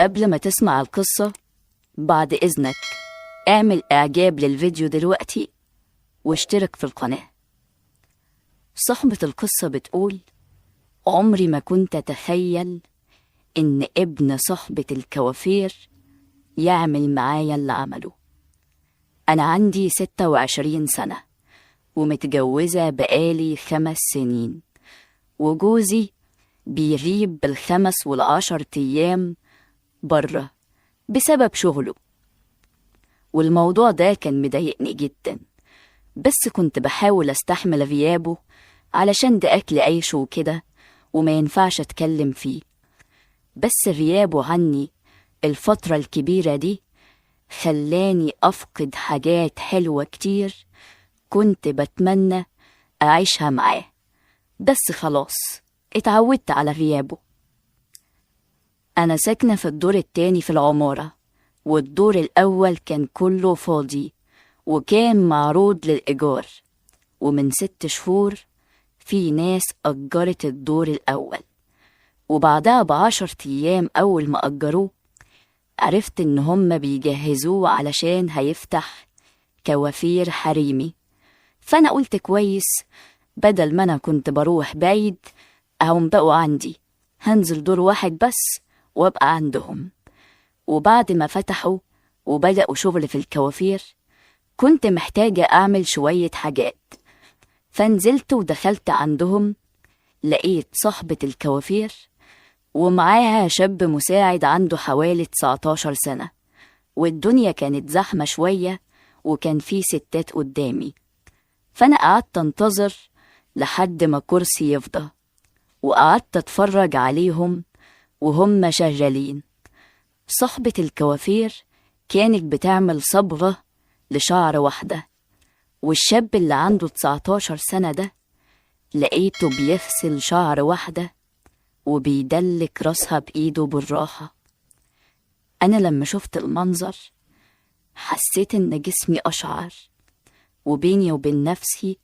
قبل ما تسمع القصة بعد إذنك اعمل إعجاب للفيديو دلوقتي واشترك في القناة. صاحبة القصة بتقول: عمري ما كنت أتخيل إن ابن صاحبة الكوافير يعمل معايا اللي عمله. أنا عندي 26 سنة ومتجوزة بقالي 5 سنين، وجوزي بيغيب بال5 وال10 أيام برا بسبب شغله، والموضوع ده كان مضايقني جدا، بس كنت بحاول استحمل غيابه علشان ده أكل عيشه وكده وما ينفعش أتكلم فيه. بس غيابه عني الفترة الكبيرة دي خلاني أفقد حاجات حلوة كتير كنت بتمنى أعيشها معاه، بس خلاص اتعودت على غيابه. أنا ساكنة في الدور التاني في العمارة، والدور الأول كان كله فاضي وكان معروض للإيجار، ومن 6 شهور في ناس أجرت الدور الأول، وبعدها ب10 أيام أول ما أجروه عرفت إن هم بيجهزوه علشان هيفتح كوافير حريمي. فأنا قلت كويس، بدل ما أنا كنت بروح بعيد أهم بقوا عندي، هنزل دور واحد بس وابقى عندهم. وبعد ما فتحوا وبدأوا شغل في الكوافير كنت محتاجة أعمل شوية حاجات، فنزلت ودخلت عندهم، لقيت صاحبة الكوافير ومعاها شاب مساعد عنده حوالي 19 سنة، والدنيا كانت زحمة شوية وكان في ستات قدامي. فأنا قعدت انتظر لحد ما كرسي يفضى، وقعدت اتفرج عليهم وهم شغالين. صاحبة الكوافير كانت بتعمل صبغة لشعر واحدة، والشاب اللي عنده 19 سنة ده لقيته بيغسل شعر واحدة وبيدلك راسها بإيده بالراحة. أنا لما شفت المنظر حسيت إن جسمي أشعر، وبيني وبين نفسي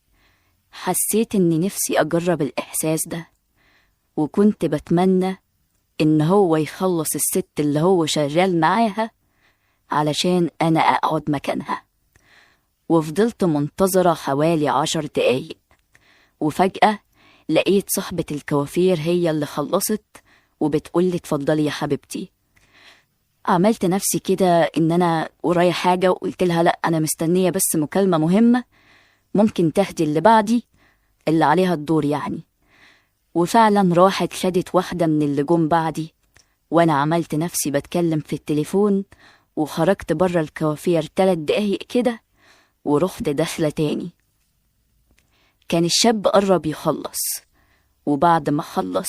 حسيت إني نفسي أجرب الإحساس ده، وكنت بتمنى إن هو يخلص الست اللي هو شغال معاها علشان أنا أقعد مكانها. وفضلت منتظرة حوالي 10 دقايق، وفجأة لقيت صاحبة الكوافير هي اللي خلصت وبتقولي: اتفضلي يا حبيبتي. عملت نفسي كده إن أنا ورايا حاجة، وقلت لها: لأ، أنا مستنية بس مكالمة مهمة، ممكن تهدي اللي بعدي اللي عليها الدور يعني. وفعلا راحت خدت واحدة من اللي جم بعدي، وأنا عملت نفسي بتكلم في التليفون وخرجت برا الكوافير 3 دقايق كده ورحت داخلة تاني. كان الشاب قرب يخلص، وبعد ما خلص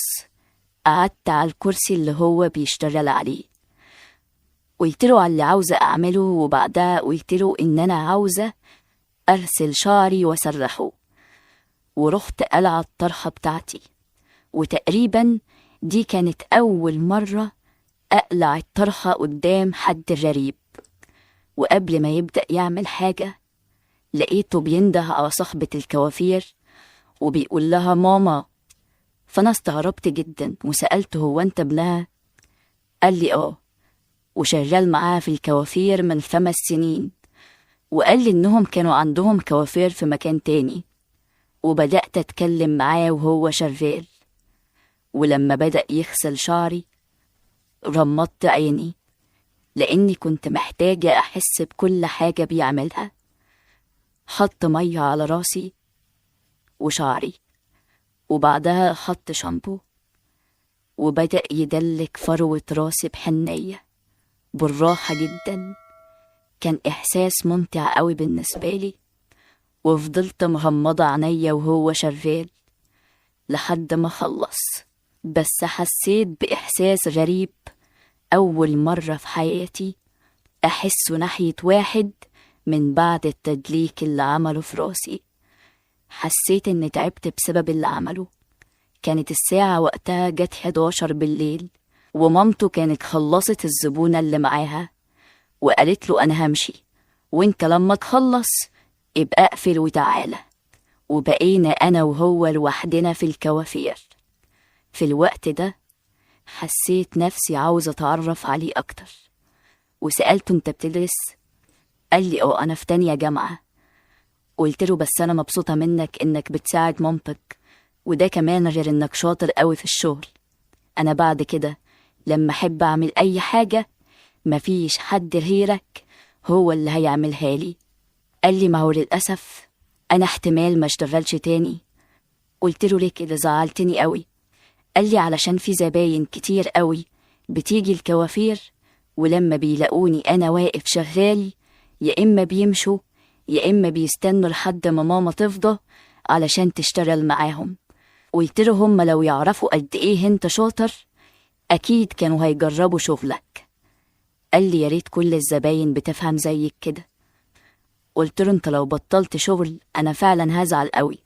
قعدت على الكرسي اللي هو بيشتغل عليه، قلت له على اللي عاوزة أعمله، وبعدها قلت له إن أنا عاوزة أرسل شعري وأسرحه، ورحت قلع الطرحة بتاعتي. وتقريبا دي كانت أول مرة أقلع الطرحة قدام حد غريب. وقبل ما يبدأ يعمل حاجة لقيته بينده على صاحبة الكوافير وبيقول لها: ماما. فأنا استغربت جدا وسألته: هو أنت ابنها؟ قال لي: آه، وشغال معاها في الكوافير من 5 سنين، وقال لي إنهم كانوا عندهم كوافير في مكان تاني. وبدأت أتكلم معاه وهو شغال، ولما بدأ يغسل شعري غمضت عيني لأني كنت محتاجة أحس بكل حاجة بيعملها. حط مية على راسي وشعري، وبعدها حط شامبو، وبدأ يدلك فروة راسي بحنية بالراحة جدا. كان إحساس ممتع قوي بالنسبة لي، وفضلت مغمضة عينيا وهو شغال لحد ما خلص. بس حسيت بإحساس غريب أول مرة في حياتي أحسه ناحية واحد من بعد التدليك اللي عمله في راسي. حسيت إني تعبت بسبب اللي عمله. كانت الساعة وقتها جت 11 بالليل، ومامته كانت خلصت الزبونة اللي معاها وقالت له: أنا همشي، وانت لما تخلص ابقى اقفل وتعالى. وبقينا أنا وهو لوحدنا في الكوافير. في الوقت ده حسيت نفسي عاوزة أتعرف عليه أكتر، وسألته أنت بتدرس؟ قال لي أنا في تانية جامعة. قلت له بس أنا مبسوطة منك إنك بتساعد مامتك، وده كمان غير إنك شاطر قوي في الشغل. أنا بعد كده لما أحب أعمل أي حاجة مفيش حد غيرك هو اللي هيعملها لي. قال لي ما هو للأسف أنا احتمال ما اشتغلش تاني. قلت له ليه كده؟ زعلتني قوي. قال لي علشان في زباين كتير قوي بتيجي الكوافير، ولما بيلاقوني أنا واقف شغال يا إما بيمشوا يا إما بيستنوا لحد ما ماما تفضى علشان تشتغل معاهم. قلت له هم لو يعرفوا قد إيه أنت شاطر أكيد كانوا هيجربوا شغلك. قال لي يا ريت كل الزباين بتفهم زيك كده. قلت له انت لو بطلت شغل انا فعلا هزعل قوي.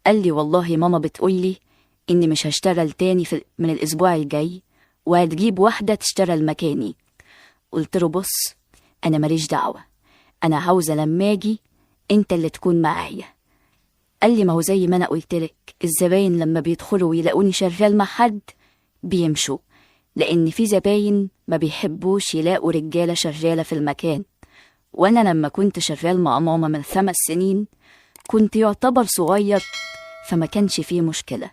قال لي والله ماما بتقولي اني مش هشتغل تاني من الاسبوع الجاي، وهتجيب واحدة تشتغل مكاني. قلت له بص انا ماليش دعوة، انا عاوزة لما اجي انت اللي تكون معايا. قال لي ما هو زي ما انا قلتلك، الزباين لما بيدخلوا ويلاقوني شغال مع حد بيمشوا، لان في زباين ما بيحبوش يلاقوا رجالة شغالة في المكان. وانا لما كنت شغال مع ماما من 5 سنين كنت يعتبر صغير فما كانش فيه مشكلة،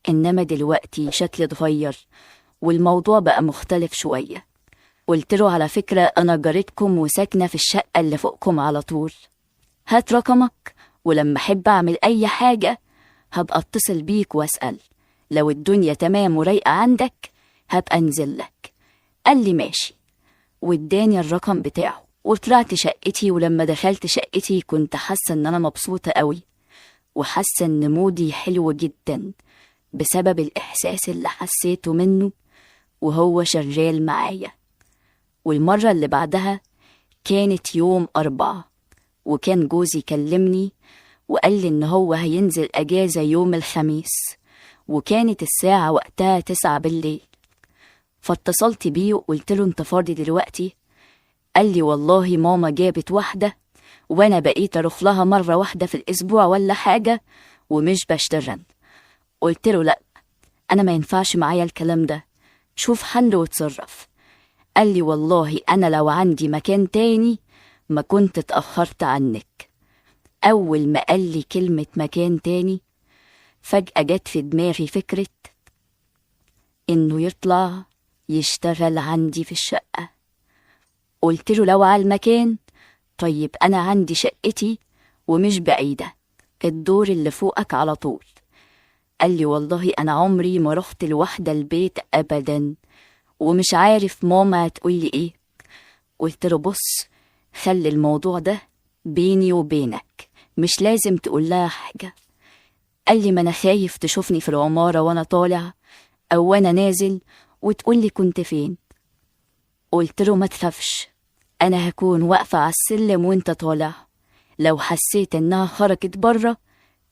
انما دلوقتي شكلي اتغير والموضوع بقى مختلف شوية. قلت له على فكرة انا جارتكم وساكنة في الشقة اللي فوقكم على طول، هات رقمك ولما احب اعمل اي حاجة هبقى اتصل بيك واسأل، لو الدنيا تمام ورايقة عندك هبقى انزل لك. قال لي ماشي، واداني الرقم بتاعه وطلعت شقتي. ولما دخلت شقتي كنت حاسة ان انا مبسوطة قوي، وحاسة ان مودي حلو جدا بسبب الاحساس اللي حسيته منه وهو شغال معايا. والمرة اللي بعدها كانت يوم 4، وكان جوزي كلمني وقال لي ان هو هينزل اجازة يوم الخميس، وكانت الساعة وقتها 9 بالليل. فاتصلت بيه وقلت له انت فاضي دلوقتي؟ قال لي والله ماما جابت واحدة وانا بقيت اروح لها مرة واحدة في الاسبوع ولا حاجة ومش بشتغل. قلت له لا انا ما ينفعش معايا الكلام ده، شوف حل وتصرف. قال لي والله انا لو عندي مكان تاني ما كنت اتأخرت عنك. اول ما قال لي كلمة مكان تاني فجأة جت في دماغي فكرة انه يطلع يشتغل عندي في الشقة. قلت له لو على المكان طيب انا عندي شقتي ومش بعيدة، الدور اللي فوقك على طول. قال لي والله انا عمري ما رحت لوحدة البيت ابدا ومش عارف ماما هتقولي ايه. قلت له بص خلي الموضوع ده بيني وبينك، مش لازم تقول لها حاجة. قال لي ما انا خايف تشوفني في العمارة وانا طالع او وانا نازل وتقولي كنت فين. قلت له ما تخافش، انا هكون واقفة على السلم وانت طالع، لو حسيت انها خرجت بره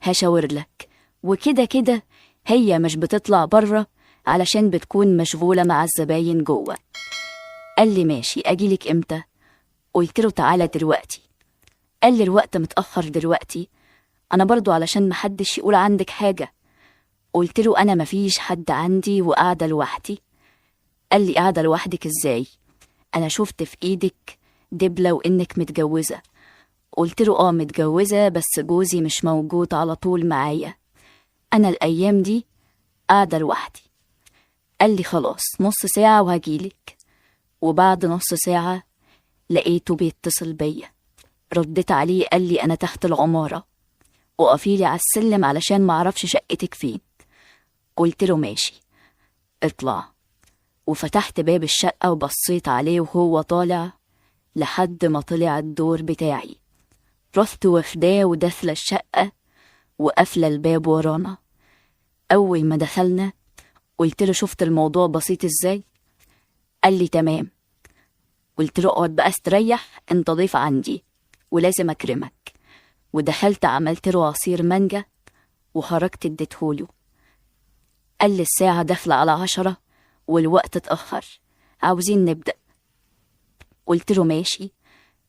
هشاور لك، وكده كده هي مش بتطلع بره علشان بتكون مشغولة مع الزباين جوه. قال لي ماشي، اجيلك امتى؟ قلت له تعالى دلوقتي. قال لي الوقت متأخر دلوقتي، انا برضو علشان محدش يقول عندك حاجة. قلت له انا مفيش حد عندي وقاعدة لوحدي. قال لي قاعدة لوحدك ازاي؟ انا شفت في ايدك دبلة وانك متجوزة. قلت له متجوزة بس جوزي مش موجود على طول معايا، انا الايام دي قاعدة لوحدي. قال لي خلاص نص ساعة وهجيلك. وبعد نص ساعة لقيته بيتصل بيا، رديت عليه قال لي انا تحت العمارة، وقفيلي على السلم علشان معرفش شقتك فين. قلت له ماشي اطلع، وفتحت باب الشقة وبصيت عليه وهو طالع لحد ما طلع الدور بتاعي. رحت واخداه وداخلة الشقة وقافلة الباب ورانا. أول ما دخلنا قلت له شفت الموضوع بسيط ازاي؟ قال لي تمام. قلت له اقعد بقى استريح، انت ضيف عندي ولازم اكرمك. ودخلت عملت له عصير مانجا وخرجت اديتهوله. قال لي الساعة داخلة على 10 والوقت اتأخر، عاوزين نبدأ. قلت له ماشي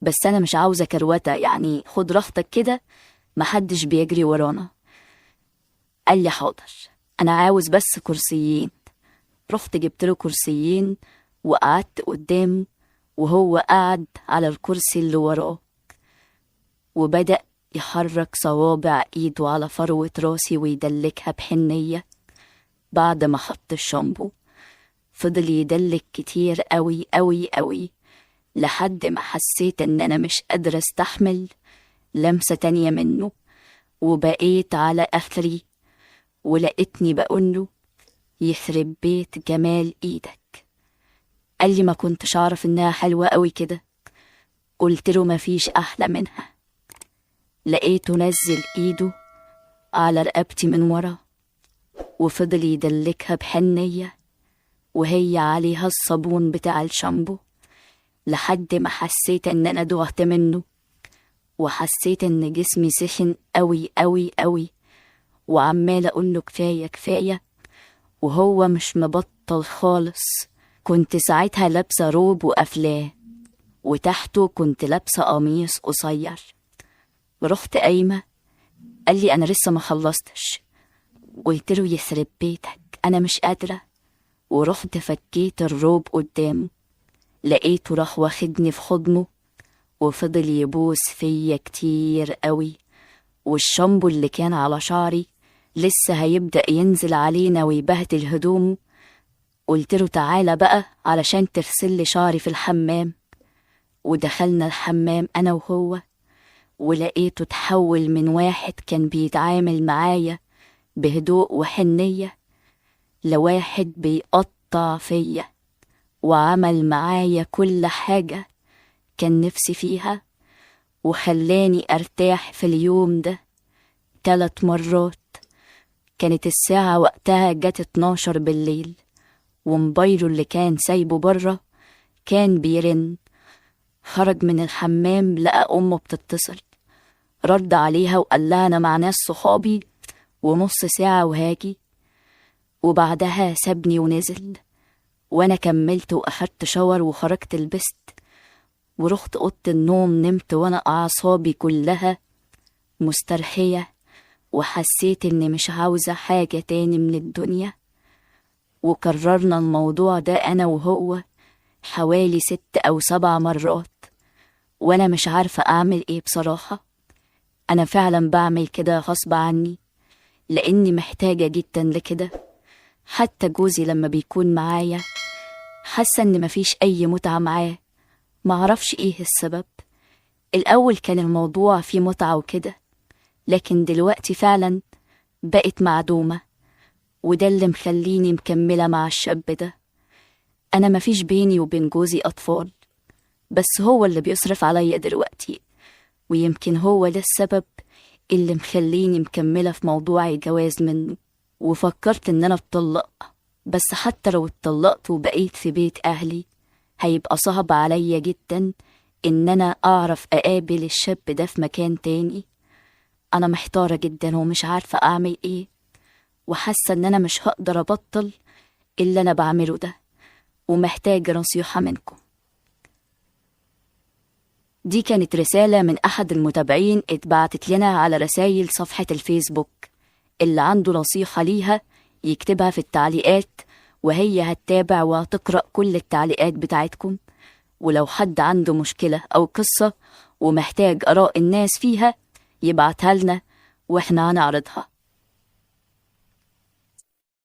بس أنا مش عاوزة كروتة، يعني خد راحتك كده محدش بيجري ورانا. قال لي حاضر، أنا عاوز بس كرسيين. رحت جبت له كرسيين وقعدت قدامه، وهو قعد على الكرسي اللي وراه، وبدأ يحرك صوابع ايده على فروة راسي ويدلكها بحنية. بعد ما حط الشامبو فضل يدلك كتير قوي قوي قوي لحد ما حسيت ان انا مش قادرة استحمل لمسة تانية منه، وبقيت على اخري، ولقيتني بقوله يخرب بيت جمال ايدك. قال لي ما كنتش اعرف انها حلوة قوي كده. قلت له مفيش احلى منها. لقيته نزل ايده على رقبتي من ورا وفضل يدلكها بحنية وهي عليها الصابون بتاع الشامبو لحد ما حسيت ان انا دغت منه، وحسيت ان جسمي سخن قوي قوي قوي، وعمال اقوله كفاية كفاية وهو مش مبطل خالص. كنت ساعتها لابسة روب وقفلاه، وتحته كنت لابسة قميص قصير. رحت قايمة، قال لي أنا لسه ما خلصتش. قلت له يخرب بيتك أنا مش قادرة، ورحت فكيت الروب قدامه. لقيته راح واخدني في حضنه وفضل يبوس فيا كتير قوي، والشامبو اللي كان على شعري لسه هيبدأ ينزل علينا ويبهدل هدومه. قلت له تعالى بقى علشان تغسل لي شعري في الحمام. ودخلنا الحمام أنا وهو، ولقيته تحول من واحد كان بيتعامل معايا بهدوء وحنية لواحد بيقطع فيا، وعمل معايا كل حاجة كان نفسي فيها، وخلاني أرتاح في اليوم ده 3 مرات. كانت الساعة وقتها جت 12 بالليل، وموبايله اللي كان سايبه بره كان بيرن. خرج من الحمام لقى أمه بتتصل، رد عليها وقال لها أنا مع ناس صحابي ونص ساعة وهاجي. وبعدها سابني ونزل، وأنا كملت وأخدت شاور وخرجت لبست ورحت أوضة النوم. نمت وأنا أعصابي كلها مسترخية، وحسيت إني مش عاوزة حاجة تاني من الدنيا. وكررنا الموضوع ده أنا وهو حوالي 6 أو 7 مرات، وأنا مش عارفة أعمل إيه بصراحة. أنا فعلا بعمل كده غصب عني لأني محتاجة جدا لكده. حتى جوزي لما بيكون معايا حاسة إن مفيش أي متعة معاه، معرفش إيه السبب. الأول كان الموضوع فيه متعة وكده، لكن دلوقتي فعلا بقت معدومة، وده اللي مخليني مكملة مع الشاب ده. أنا مفيش بيني وبين جوزي أطفال، بس هو اللي بيصرف عليا دلوقتي، ويمكن هو ده السبب اللي مخليني مكملة في موضوع الجواز منه. وفكرت إن أنا أتطلق، بس حتى لو اتطلقت وبقيت في بيت أهلي هيبقى صعب عليا جدا إن أنا أعرف أقابل الشاب ده في مكان تاني. أنا محتارة جدا ومش عارفة أعمل إيه، وحاسة إن أنا مش هقدر أبطل اللي أنا بعمله ده، ومحتاجة نصيحة منكم. دي كانت رسالة من أحد المتابعين اتبعتت لنا على رسائل صفحة الفيسبوك. اللي عنده نصيحة ليها يكتبها في التعليقات، وهي هتتابع وهتقرأ كل التعليقات بتاعتكم. ولو حد عنده مشكلة أو قصة ومحتاج آراء الناس فيها يبعتها لنا وإحنا هنعرضها.